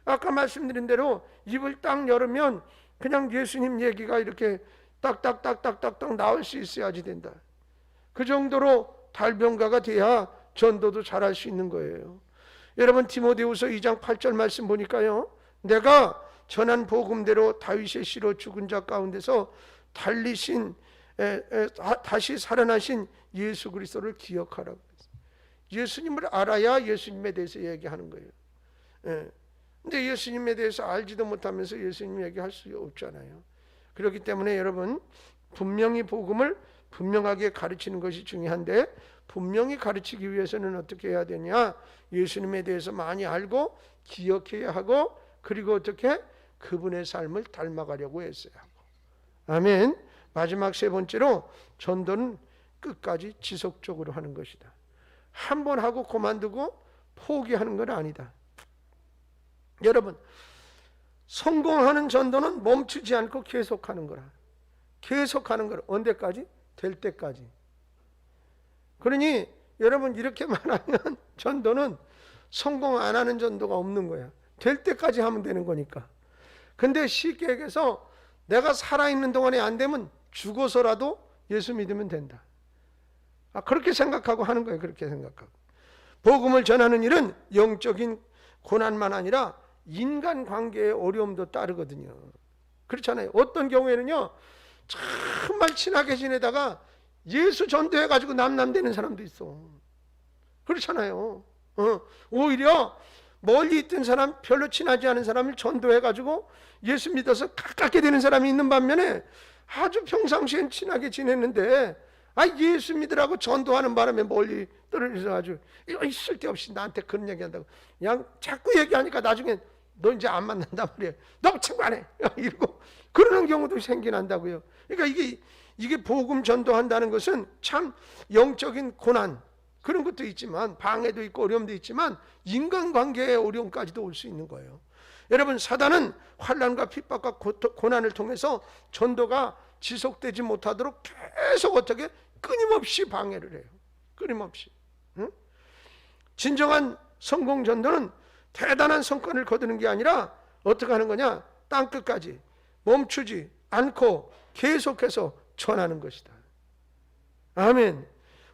아까 말씀드린 대로 입을 딱 열으면 그냥 예수님 얘기가 이렇게 딱딱딱딱딱딱 나올 수 있어야지 된다. 그 정도로 달변가가 돼야 전도도 잘할 수 있는 거예요. 여러분, 디모데후서 2장 8절 말씀 보니까요, 내가 전한 복음대로 다윗의 씨로 죽은 자 가운데서 다시 살아나신 예수 그리스도를 기억하라고 했어요. 예수님을 알아야 예수님에 대해서 얘기하는 거예요. 근데 예수님에 대해서 알지도 못하면서 예수님 얘기할 수 없잖아요. 그렇기 때문에 여러분, 분명히 복음을 분명하게 가르치는 것이 중요한데, 분명히 가르치기 위해서는 어떻게 해야 되냐? 예수님에 대해서 많이 알고 기억해야 하고, 그리고 어떻게 그분의 삶을 닮아가려고 했어야 하고. 아멘. 마지막 세 번째로, 전도는 끝까지 지속적으로 하는 것이다. 한 번 하고 그만두고 포기하는 건 아니다. 여러분, 성공하는 전도는 멈추지 않고 계속하는 거라. 계속하는 거라. 언제까지? 될 때까지. 그러니 여러분, 이렇게 말하면 전도는 성공 안 하는 전도가 없는 거야. 될 때까지 하면 되는 거니까. 근데 쉽게 얘기해서 내가 살아있는 동안에 안 되면 죽어서라도 예수 믿으면 된다. 그렇게 생각하고 하는 거예요. 그렇게 생각하고. 복음을 전하는 일은 영적인 고난만 아니라 인간관계의 어려움도 따르거든요. 그렇잖아요. 어떤 경우에는요, 정말 친하게 지내다가 예수 전도해가지고 남남되는 사람도 있어. 그렇잖아요. 오히려 멀리 있던 사람, 별로 친하지 않은 사람을 전도해가지고 예수 믿어서 가깝게 되는 사람이 있는 반면에, 아주 평상시엔 친하게 지냈는데 예수 믿으라고 전도하는 바람에 멀리 떨어져서 아주 쓸데없이 나한테 그런 얘기한다고, 그냥 자꾸 얘기하니까 나중에 너 이제 안 만난단 말이에요. 너 친구 안 해. 이러고 그러는 경우도 생겨난다고요. 그러니까 이게 복음 전도한다는 것은 참 영적인 고난, 그런 것도 있지만, 방해도 있고 어려움도 있지만, 인간관계의 어려움까지도 올 수 있는 거예요. 여러분, 사단은 환난과 핍박과 고난을 통해서 전도가 지속되지 못하도록 계속 어떻게 끊임없이 방해를 해요. 끊임없이. 진정한 성공 전도는 대단한 성과를 거두는 게 아니라 어떻게 하는 거냐? 땅끝까지 멈추지 않고 계속해서 전하는 것이다. 아멘.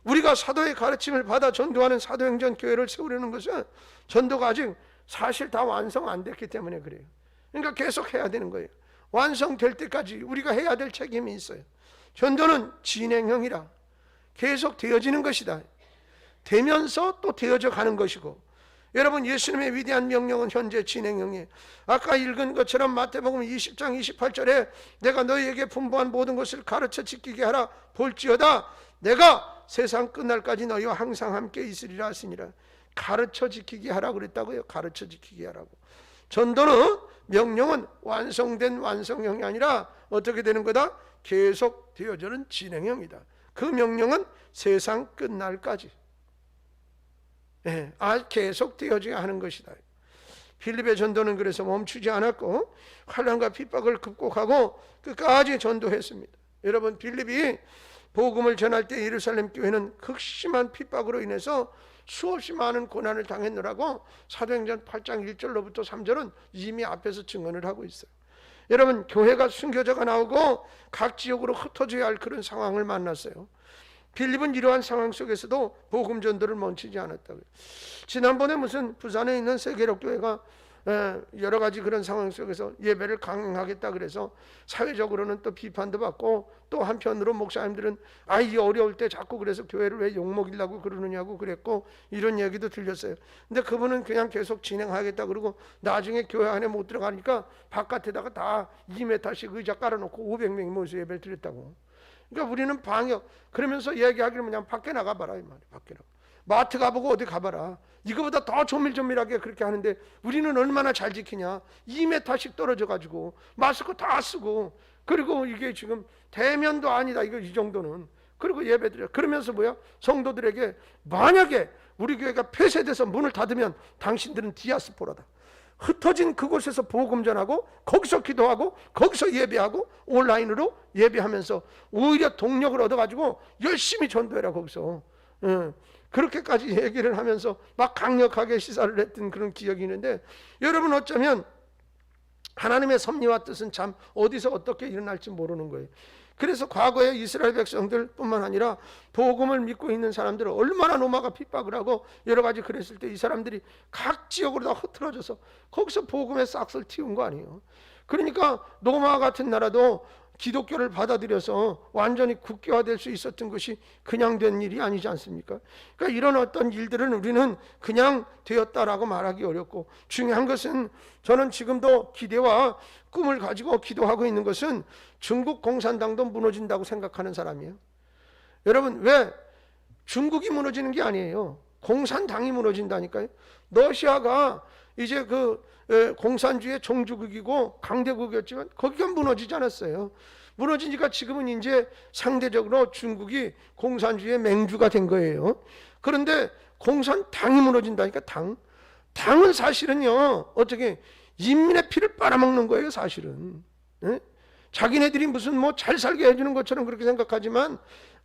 우리가 사도의 가르침을 받아 전도하는 사도행전 교회를 세우려는 것은 전도가 아직 사실 다 완성 안 됐기 때문에 그래요. 그러니까 계속 해야 되는 거예요. 완성될 때까지 우리가 해야 될 책임이 있어요. 전도는 진행형이라 계속 되어지는 것이다. 되면서 또 되어져 가는 것이고, 여러분 예수님의 위대한 명령은 현재 진행형이에요. 아까 읽은 것처럼 마태복음 20장 28절에 내가 너희에게 분부한 모든 것을 가르쳐 지키게 하라. 볼지어다 내가 세상 끝날까지 너희와 항상 함께 있으리라 하시니라. 가르쳐 지키게 하라고 그랬다고요. 가르쳐 지키게 하라고. 전도는 명령은 완성된 완성형이 아니라 어떻게 되는 거다? 계속 되어지는 진행형이다. 그 명령은 세상 끝날까지 계속 되어져야 하는 것이다. 빌립의 전도는 그래서 멈추지 않았고 환난과 핍박을 극복하고 끝까지 전도했습니다. 여러분 빌립이 복음을 전할 때 예루살렘 교회는 극심한 핍박으로 인해서 수없이 많은 고난을 당했느라고 사도행전 8장 1절로부터 3절은 이미 앞에서 증언을 하고 있어요. 여러분 교회가 숨겨져가 나오고 각 지역으로 흩어져야 할 그런 상황을 만났어요. 빌립은 이러한 상황 속에서도 복음 전도를 멈추지 않았다고요. 지난번에 무슨 부산에 있는 세계력교회가 여러 가지 그런 상황 속에서 예배를 강행하겠다 그래서 사회적으로는 또 비판도 받고, 또 한편으로 목사님들은 이 어려울 때 자꾸 그래서 교회를 왜 욕먹이려고 그러느냐고 그랬고, 이런 얘기도 들렸어요. 근데 그분은 그냥 계속 진행하겠다 그러고 나중에 교회 안에 못 들어가니까 바깥에다가 다 2m씩 의자 깔아놓고 500명이 모여서 예배를 드렸다고. 그러니까 우리는 방역, 그러면서 얘기하기를 그냥 밖에 나가봐라 이 말이에요. 밖에 나가. 마트 가보고 어디 가봐라. 이거보다 더 조밀조밀하게 그렇게 하는데 우리는 얼마나 잘 지키냐. 2m씩 떨어져 가지고 마스크 다 쓰고, 그리고 이게 지금 대면도 아니다 이거 이 정도는. 그리고 예배드려. 그러면서 뭐야? 성도들에게 만약에 우리 교회가 폐쇄돼서 문을 닫으면 당신들은 디아스포라다. 흩어진 그곳에서 복음 전하고 거기서 기도하고 거기서 예배하고 온라인으로 예배하면서 오히려 동력을 얻어가지고 열심히 전도해라 거기서. 그렇게까지 얘기를 하면서 막 강력하게 시사를 했던 그런 기억이 있는데, 여러분 어쩌면 하나님의 섭리와 뜻은 참 어디서 어떻게 일어날지 모르는 거예요. 그래서 과거에 이스라엘 백성들 뿐만 아니라 복음을 믿고 있는 사람들은 얼마나 로마가 핍박을 하고 여러 가지 그랬을 때 이 사람들이 각 지역으로 다 흐트러져서 거기서 복음의 싹을 틔운 거 아니에요. 그러니까 로마 같은 나라도 기독교를 받아들여서 완전히 국교화될 수 있었던 것이 그냥 된 일이 아니지 않습니까? 그러니까 이런 어떤 일들은 우리는 그냥 되었다라고 말하기 어렵고, 중요한 것은 저는 지금도 기대와 꿈을 가지고 기도하고 있는 것은 중국 공산당도 무너진다고 생각하는 사람이에요. 여러분 왜 중국이 무너지는 게 아니에요. 공산당이 무너진다니까요. 러시아가 이제 공산주의 종주국이고 강대국이었지만 거기가 무너지지 않았어요. 무너지니까 지금은 이제 상대적으로 중국이 공산주의의 맹주가 된 거예요. 그런데 공산당이 무너진다니까. 당은 사실은요 어떻게 인민의 피를 빨아먹는 거예요 사실은. 자기네들이 무슨 뭐 잘 살게 해주는 것처럼 그렇게 생각하지만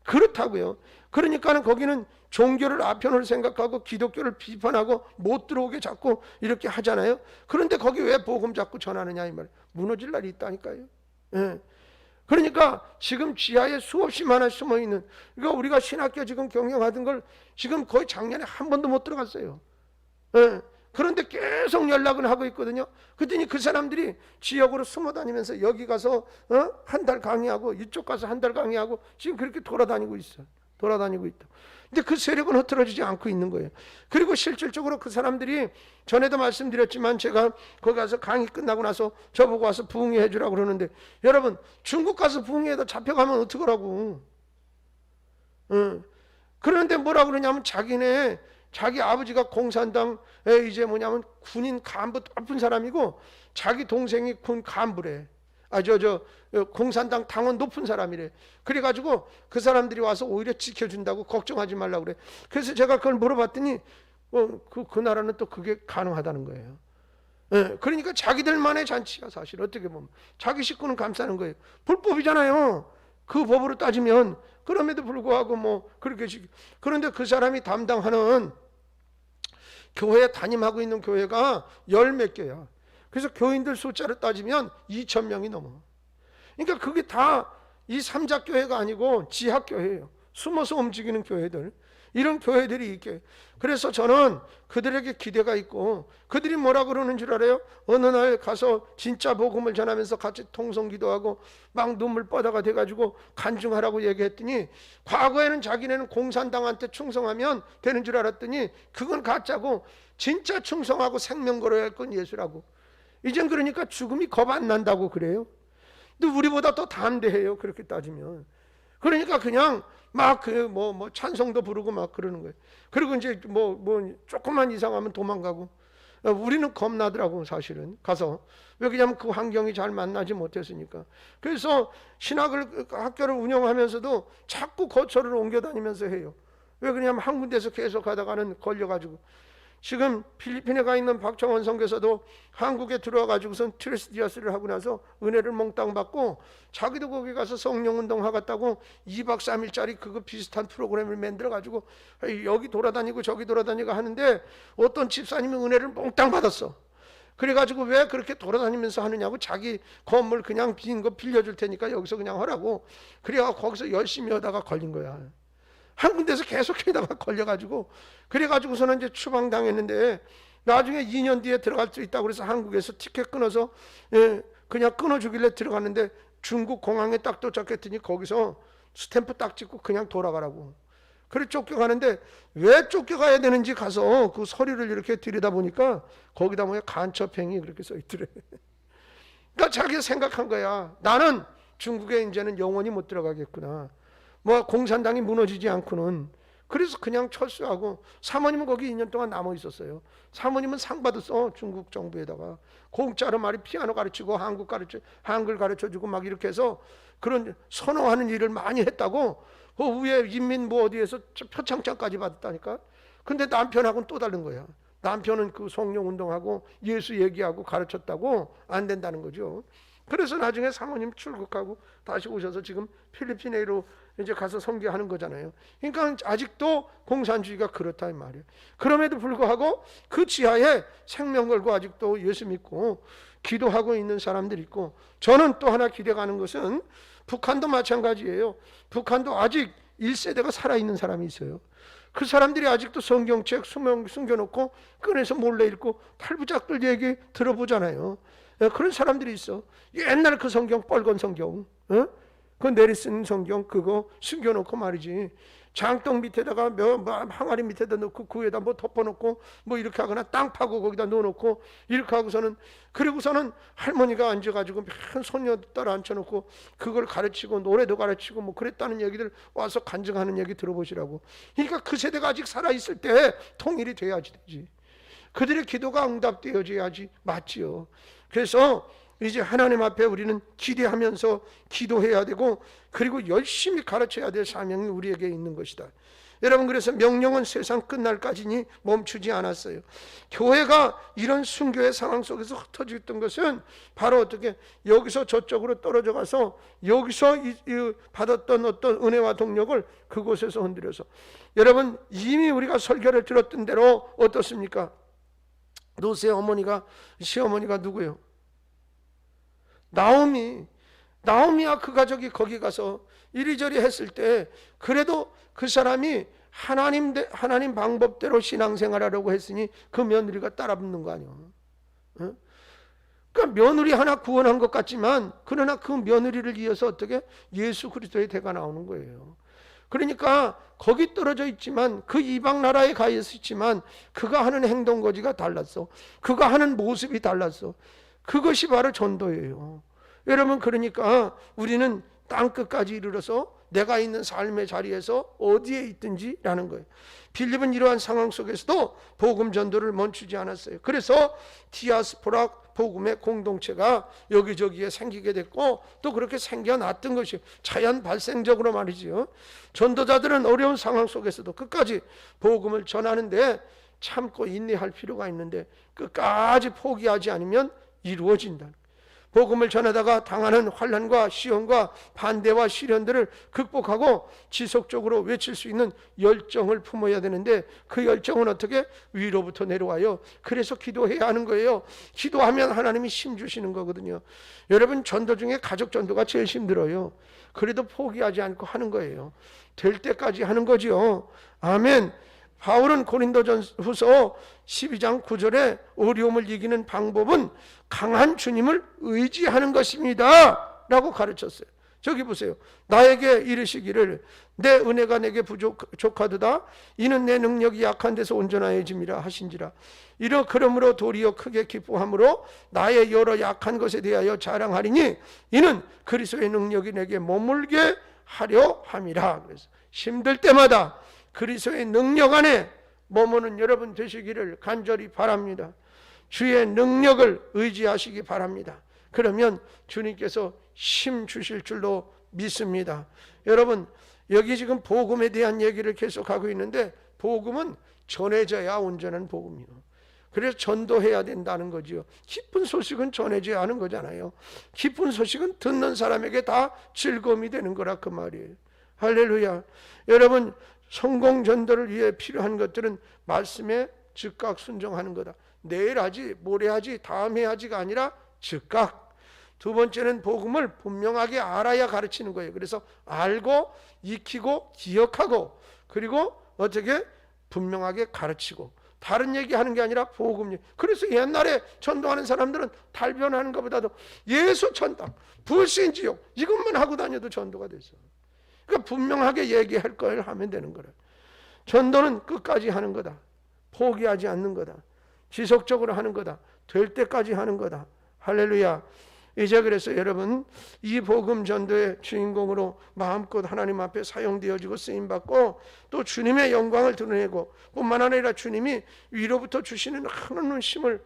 그렇다고요. 그러니까는 거기는 종교를 아편으로 생각하고 기독교를 비판하고 못 들어오게 자꾸 이렇게 하잖아요. 그런데 거기 왜 복음 자꾸 전하느냐 이 말이에요. 무너질 날이 있다니까요. 그러니까 지금 지하에 수없이 많아 숨어있는, 그러니까 우리가 신학교 지금 경영하던 걸 지금 거의 작년에 한 번도 못 들어갔어요. 그런데 계속 연락은 하고 있거든요. 그랬더니 그 사람들이 지역으로 숨어 다니면서 여기 가서 한 달 강의하고 이쪽 가서 한 달 강의하고 지금 그렇게 돌아다니고 있다. 근데 그 세력은 흐트러지지 않고 있는 거예요. 그리고 실질적으로 그 사람들이 전에도 말씀드렸지만 제가 거기 가서 강의 끝나고 나서 저보고 와서 부흥회 해주라고 그러는데, 여러분 중국 가서 부흥회에다 잡혀가면 어떡하라고. 그런데 뭐라 그러냐면 자기 아버지가 공산당에 이제 뭐냐면 군인 간부 높은 사람이고 자기 동생이 군 간부래. 공산당 당원 높은 사람이래. 그래가지고 그 사람들이 와서 오히려 지켜준다고 걱정하지 말라고 그래. 그래서 제가 그걸 물어봤더니 그 나라는 또 그게 가능하다는 거예요. 그러니까 자기들만의 잔치야 사실. 어떻게 보면 자기 식구는 감싸는 거예요. 불법이잖아요 그 법으로 따지면. 그럼에도 불구하고 뭐 그렇게. 그런데 그 사람이 담당하는 교회에 담임하고 있는 교회가 열 몇 개야. 그래서 교인들 숫자를 따지면 2,000명이 넘어. 그러니까 그게 다 이 삼자교회가 아니고 지하교회예요. 숨어서 움직이는 교회들, 이런 교회들이 있게. 그래서 저는 그들에게 기대가 있고, 그들이 뭐라 그러는 줄 알아요? 어느 날 가서 진짜 복음을 전하면서 같이 통성기도하고 막 눈물 뻗어가 돼가지고 간증하라고 얘기했더니, 과거에는 자기네는 공산당한테 충성하면 되는 줄 알았더니 그건 가짜고, 진짜 충성하고 생명 걸어야 할 건 예수라고. 이젠 그러니까 죽음이 겁 안 난다고 그래요. 근데 우리보다 더 담대해요, 그렇게 따지면. 그러니까 그냥 막 찬송도 부르고 막 그러는 거예요. 그리고 이제 조금만 이상하면 도망가고. 우리는 겁나더라고, 사실은. 가서. 왜 그러냐면 그 환경이 잘 만나지 못했으니까. 그래서 학교를 운영하면서도 자꾸 거처를 옮겨 다니면서 해요. 왜 그러냐면 한 군데서 계속 하다가는 걸려가지고. 지금 필리핀에 가 있는 박정원 선교사도 한국에 들어와가지고선 트레스디아스를 하고 나서 은혜를 몽땅 받고, 자기도 거기 가서 성령운동 하겠다고 2박 3일짜리 그거 비슷한 프로그램을 만들어가지고 여기 돌아다니고 저기 돌아다니고 하는데, 어떤 집사님이 은혜를 몽땅 받았어. 그래가지고 왜 그렇게 돌아다니면서 하느냐고, 자기 건물 그냥 빈 거 빌려줄 테니까 여기서 그냥 하라고. 그래가지고 거기서 열심히 하다가 걸린 거야. 한 군데서 계속 하다가 걸려가지고, 그래가지고서는 이제 추방당했는데, 나중에 2년 뒤에 들어갈 수 있다고 그래서 한국에서 티켓 끊어서 그냥 끊어주길래 들어갔는데, 중국 공항에 딱 도착했더니 거기서 스탬프 딱 찍고 그냥 돌아가라고. 그래 쫓겨가는데, 왜 쫓겨가야 되는지 가서 그 서류를 이렇게 들여다보니까 거기다 간첩행위 그렇게 써있더래. 그러니까 자기가 생각한 거야. 나는 중국에 이제는 영원히 못 들어가겠구나. 공산당이 무너지지 않고는. 그래서 그냥 철수하고, 사모님은 거기 2년 동안 남아 있었어요. 사모님은 상 받았어, 중국 정부에다가. 공짜로 피아노 가르치고 한글 가르쳐주고 막 이렇게 해서 그런 선호하는 일을 많이 했다고. 그 위에 인민 어디에서 표창장까지 받았다니까. 근데 남편하고는 또 다른 거야. 남편은 그 성령 운동하고 예수 얘기하고 가르쳤다고 안 된다는 거죠. 그래서 나중에 사모님 출국하고 다시 오셔서 지금 필리핀에로 이제 가서 선교하는 거잖아요. 그러니까 아직도 공산주의가 그렇다 이 말이에요. 그럼에도 불구하고 그 지하에 생명 걸고 아직도 예수 믿고 기도하고 있는 사람들이 있고, 저는 또 하나 기대가는 것은 북한도 마찬가지예요. 북한도 아직 1세대가 살아있는 사람이 있어요. 그 사람들이 아직도 성경책 숨겨놓고 꺼내서 몰래 읽고 탈부작들 얘기 들어보잖아요. 그런 사람들이 있어. 옛날 그 성경, 빨간 성경, 그 내리쓴 성경 그거 숨겨놓고 말이지. 장독 밑에다가 항아리 밑에다 넣고 그 위에다 덮어놓고 이렇게 하거나 땅 파고 거기다 넣어놓고 이렇게 하고서는, 그리고서는 할머니가 앉아가지고 한 손녀딸 앉혀놓고 그걸 가르치고 노래도 가르치고 그랬다는 얘기들 와서 간증하는 얘기 들어보시라고. 그러니까 그 세대가 아직 살아있을 때 통일이 돼야지 되지. 그들의 기도가 응답되어져야지 맞지요. 그래서 이제 하나님 앞에 우리는 기대하면서 기도해야 되고, 그리고 열심히 가르쳐야 될 사명이 우리에게 있는 것이다. 여러분, 그래서 명령은 세상 끝날까지니 멈추지 않았어요. 교회가 이런 순교의 상황 속에서 흩어졌던 것은 바로 어떻게 여기서 저쪽으로 떨어져 가서 여기서 받았던 어떤 은혜와 동력을 그곳에서 흔들어서. 여러분, 이미 우리가 설교를 들었던 대로 어떻습니까? 노세 어머니가, 시어머니가 누구예요? 나오미야. 그 가족이 거기 가서 이리저리 했을 때 그래도 그 사람이 하나님 방법대로 신앙생활하려고 했으니 그 며느리가 따라붙는 거 아니에요. 그러니까 며느리 하나 구원한 것 같지만, 그러나 그 며느리를 이어서 어떻게 예수 그리스도의 대가 나오는 거예요. 그러니까 거기 떨어져 있지만, 그 이방 나라에 가 있지만 그가 하는 행동거지가 달랐어. 그가 하는 모습이 달랐어. 그것이 바로 전도예요. 여러분, 그러니까 우리는 땅끝까지 이르러서 내가 있는 삶의 자리에서 어디에 있든지라는 거예요. 빌립은 이러한 상황 속에서도 복음 전도를 멈추지 않았어요. 그래서 디아스포라 복음의 공동체가 여기저기에 생기게 됐고, 또 그렇게 생겨났던 것이요. 자연 발생적으로 말이죠. 전도자들은 어려운 상황 속에서도 끝까지 복음을 전하는데 참고 인내할 필요가 있는데, 끝까지 포기하지 않으면 이루어진다. 복음을 전하다가 당하는 환난과 시험과 반대와 시련들을 극복하고 지속적으로 외칠 수 있는 열정을 품어야 되는데, 그 열정은 어떻게? 위로부터 내려와요. 그래서 기도해야 하는 거예요. 기도하면 하나님이 힘 주시는 거거든요. 여러분, 전도 중에 가족 전도가 제일 힘들어요. 그래도 포기하지 않고 하는 거예요. 될 때까지 하는 거지요. 아멘. 바울은 고린도전후서 12장 9절에 어려움을 이기는 방법은 강한 주님을 의지하는 것입니다 라고 가르쳤어요. 저기 보세요. 나에게 이르시기를 내 은혜가 내게 부족하도다. 이는 내 능력이 약한 데서 온전하여짐이라 하신지라. 그러므로 도리어 크게 기뻐함으로 나의 여러 약한 것에 대하여 자랑하리니 이는 그리스도의 능력이 내게 머물게 하려 함이라. 그래서 힘들 때마다 그리스도의 능력 안에 머무는 여러분 되시기를 간절히 바랍니다. 주의 능력을 의지하시기 바랍니다. 그러면 주님께서 힘 주실 줄로 믿습니다. 여러분, 여기 지금 복음에 대한 얘기를 계속하고 있는데, 복음은 전해져야 온전한 복음이요. 그래서 전도해야 된다는 거지요. 기쁜 소식은 전해져야 하는 거잖아요. 기쁜 소식은 듣는 사람에게 다 즐거움이 되는 거라 그 말이에요. 할렐루야. 여러분, 성공 전도를 위해 필요한 것들은 말씀에 즉각 순종하는 거다. 내일 하지, 모레 하지, 다음에 하지가 아니라 즉각. 두 번째는 복음을 분명하게 알아야 가르치는 거예요. 그래서 알고, 익히고, 기억하고, 그리고 어떻게 분명하게 가르치고, 다른 얘기하는 게 아니라 복음. 그래서 옛날에 전도하는 사람들은 달변하는 것보다도 예수 천당, 불신 지옥 이것만 하고 다녀도 전도가 됐어. 그러니까 분명하게 얘기할 걸 하면 되는 거라. 전도는 끝까지 하는 거다. 포기하지 않는 거다. 지속적으로 하는 거다. 될 때까지 하는 거다. 할렐루야. 이제 그래서 여러분, 이 복음 전도의 주인공으로 마음껏 하나님 앞에 사용되어지고 쓰임받고 또 주님의 영광을 드러내고, 뿐만 아니라 주님이 위로부터 주시는 하나님 힘을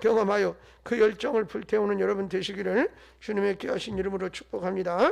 경험하여 그 열정을 불태우는 여러분 되시기를 주님의 귀하신 이름으로 축복합니다.